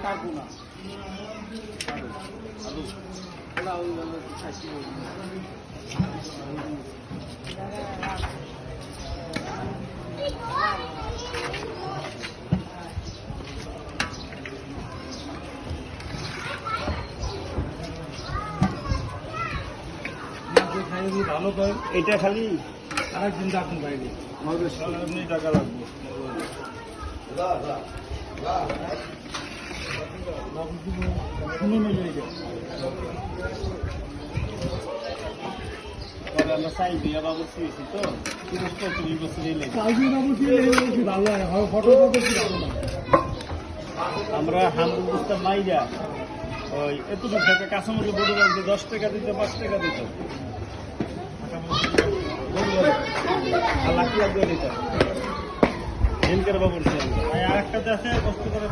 কাটবো না আলু ওরা ওই খাইছি ভালো করে এটা খালি আরেকদিন রাখুন বাইরে আপনি টাকা রাখবো আমরা চাই বিয়া বাবু শুয়েছি তো 30-40 বছর আমরা হামদুল বুঝতাম মাইরা ওই এতটুকু থেকে কাঁচামরিচ বড় বাবুকে 10 টাকা দিত 5 টাকা দিত লাখ লাখ দিয়ে দিত বাবুর আর একটা দেখে কষ্ট করে